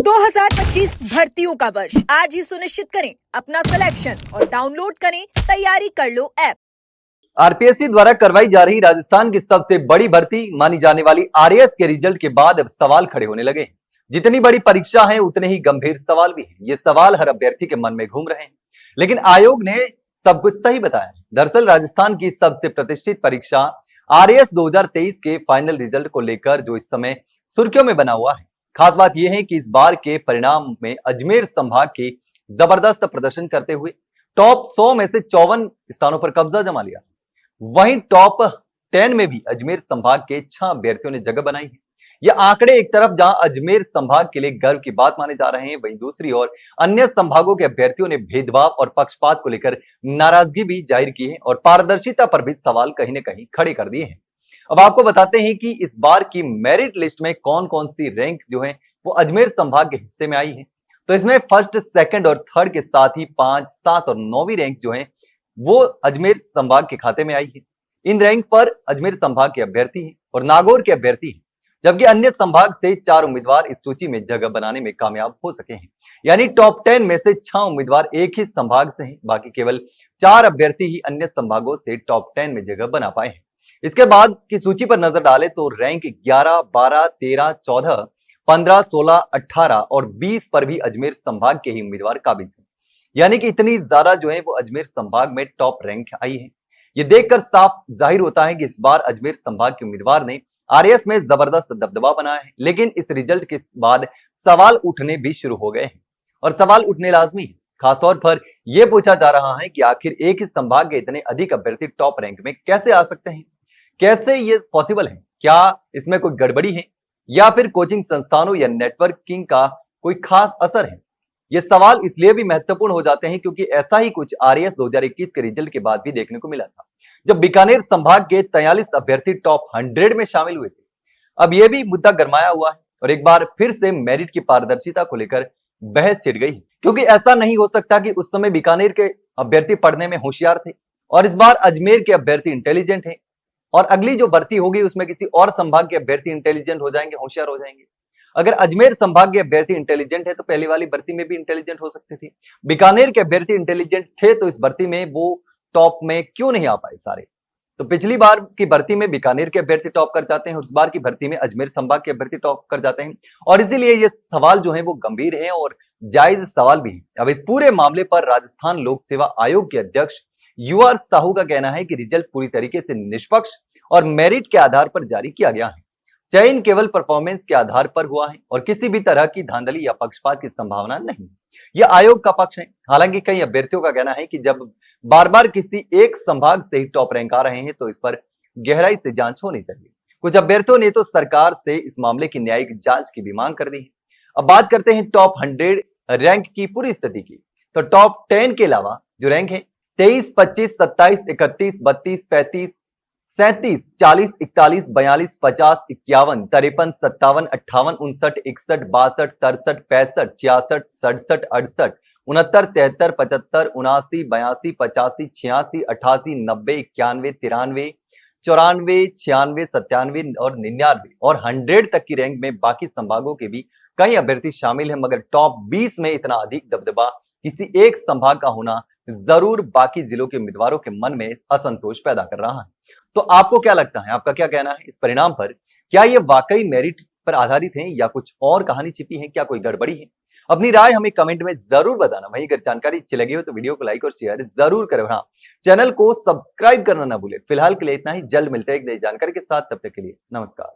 2025 भर्तियों का वर्ष आज ही सुनिश्चित करें अपना सिलेक्शन और डाउनलोड करें तैयारी कर लो ऐप। आरपीएससी द्वारा करवाई जा रही राजस्थान की सबसे बड़ी भर्ती मानी जाने वाली आरएएस के रिजल्ट के बाद अब सवाल खड़े होने लगे हैं। जितनी बड़ी परीक्षा है उतने ही गंभीर सवाल भी हैं। ये सवाल हर अभ्यर्थी के मन में घूम रहे हैं, लेकिन आयोग ने सब कुछ सही बताया। दरअसल राजस्थान की सबसे प्रतिष्ठित परीक्षा आरएएस 2023 के फाइनल रिजल्ट को लेकर जो इस समय सुर्खियों में बना हुआ है। खास बात यह है कि इस बार के परिणाम में अजमेर संभाग के जबरदस्त प्रदर्शन करते हुए टॉप 100 में से 54 स्थानों पर कब्जा जमा लिया। वहीं टॉप 10 में भी अजमेर संभाग के 6 अभ्यर्थियों ने जगह बनाई है। ये आंकड़े एक तरफ जहां अजमेर संभाग के लिए गर्व की बात माने जा रहे हैं, वहीं दूसरी ओर अन्य संभागों के अभ्यर्थियों ने भेदभाव और पक्षपात को लेकर नाराजगी भी जाहिर की है और पारदर्शिता पर भी सवाल कहीं न कहीं खड़े कर दिए हैं। अब आपको बताते हैं कि इस बार की मेरिट लिस्ट में कौन कौन सी रैंक जो है वो अजमेर संभाग के हिस्से में आई है। तो इसमें फर्स्ट, सेकंड और थर्ड के साथ ही 5, 7 और 9वीं रैंक जो है वो अजमेर संभाग के खाते में आई है। इन रैंक पर अजमेर संभाग के अभ्यर्थी हैं और नागौर के अभ्यर्थी हैं, जबकि अन्य संभाग से 4 उम्मीदवार इस सूची में जगह बनाने में कामयाब हो सके हैं। यानी टॉप 10 में से 6 उम्मीदवार एक ही संभाग से हैं, बाकी केवल 4 अभ्यर्थी ही अन्य संभागों से टॉप 10 में जगह बना पाए हैं। इसके बाद की सूची पर नजर डालें तो रैंक 11, 12, 13, 14, 15, 16, 18 और 20 पर भी अजमेर संभाग के ही उम्मीदवार काबिज हैं। यानी कि इतनी ज्यादा जो है वो अजमेर संभाग में टॉप रैंक आई है। ये देखकर साफ जाहिर होता है कि इस बार अजमेर संभाग के उम्मीदवार ने आरएएस में जबरदस्त दबदबा बनाया है। लेकिन इस रिजल्ट के बाद सवाल उठने भी शुरू हो गए हैं और सवाल उठने लाजमी है। खासतौर पर यह पूछा जा रहा है कि आखिर एक ही संभाग के इतने अधिक अभ्यर्थी टॉप रैंक में कैसे आ सकते हैं, कैसे ये पॉसिबल है? क्या इसमें कोई गड़बड़ी है या फिर कोचिंग संस्थानों या नेटवर्किंग का कोई खास असर है? ये सवाल इसलिए भी महत्वपूर्ण हो जाते हैं क्योंकि ऐसा ही कुछ आरएएस 2021 के रिजल्ट के बाद भी देखने को मिला था, जब बीकानेर संभाग के 43 अभ्यर्थी टॉप 100 में शामिल हुए थे। अब यह भी मुद्दा गरमाया हुआ है और एक बार फिर से मेरिट की पारदर्शिता को लेकर बहस छिड़ गई है, क्योंकि ऐसा नहीं हो सकता कि उस समय बीकानेर के अभ्यर्थी पढ़ने में होशियार थे और इस बार अजमेर के अभ्यर्थी इंटेलिजेंट हैं और अगली जो भर्ती होगी उसमें किसी और संभाग के अभ्यर्थी इंटेलिजेंट हो जाएंगे, होशियार हो जाएंगे। अगर अजमेर संभाग के अभ्यर्थी इंटेलिजेंट है तो पहली वाली भर्ती में भी इंटेलिजेंट हो सकते थे। बीकानेर के अभ्यर्थी इंटेलिजेंट थे तो इस भर्ती में वो टॉप में क्यों नहीं आ पाए सारे? तो पिछली बार की भर्ती में बीकानेर के अभ्यर्थी टॉप कर जाते हैं और इस बार की भर्ती में अजमेर संभाग के अभ्यर्थी टॉप कर जाते हैं और इसीलिए ये सवाल जो है वो गंभीर है और जायज सवाल भी है। अब इस पूरे मामले पर राजस्थान लोक सेवा आयोग के अध्यक्ष यूआर साहू का कहना है कि रिजल्ट पूरी तरीके से निष्पक्ष और मेरिट के आधार पर जारी किया गया है। चयन केवल परफॉर्मेंस के आधार पर हुआ है और किसी भी तरह की धांधली या पक्षपात की संभावना नहीं। यह आयोग का पक्ष है। हालांकि कई अभ्यर्थियों का कहना है कि जब बार बार किसी एक संभाग से ही टॉप रैंक आ रहे हैं तो इस पर गहराई से जांच होनी चाहिए। कुछ अभ्यर्थियों ने तो सरकार से इस मामले की न्यायिक जांच की भी मांग कर दी है। अब बात करते हैं टॉप 100 रैंक की पूरी स्थिति की। तो टॉप 10 के अलावा जो रैंक है 23, 25, 27, 31, 32, 35, 37, 40, 41, 42, 50, 51, 53, 57, 58, 59, 61, 62, 63, 65, 66, 67, 68, 69, 73, 75, 79, 82, 85, 86, 88, 90, 91, 93, 94, 96, 97 और 99 और 100 तक की रैंक में बाकी संभागों के भी कई अभ्यर्थी शामिल हैं, मगर टॉप 20 में इतना अधिक दबदबा किसी एक संभाग का होना जरूर बाकी जिलों के उम्मीदवारों के मन में असंतोष पैदा कर रहा है। तो आपको क्या लगता है, आपका क्या कहना है इस परिणाम पर? क्या ये वाकई मेरिट पर आधारित है या कुछ और कहानी छिपी है? क्या कोई गड़बड़ी है? अपनी राय हमें कमेंट में जरूर बताना। वहीं अगर जानकारी अच्छी लगी हो तो वीडियो को लाइक और शेयर जरूर करें। हाँ, चैनल को सब्सक्राइब करना ना भूले। फिलहाल के लिए इतना ही, जल्द मिलते हैं एक नई जानकारी के साथ। तब तक के लिए नमस्कार।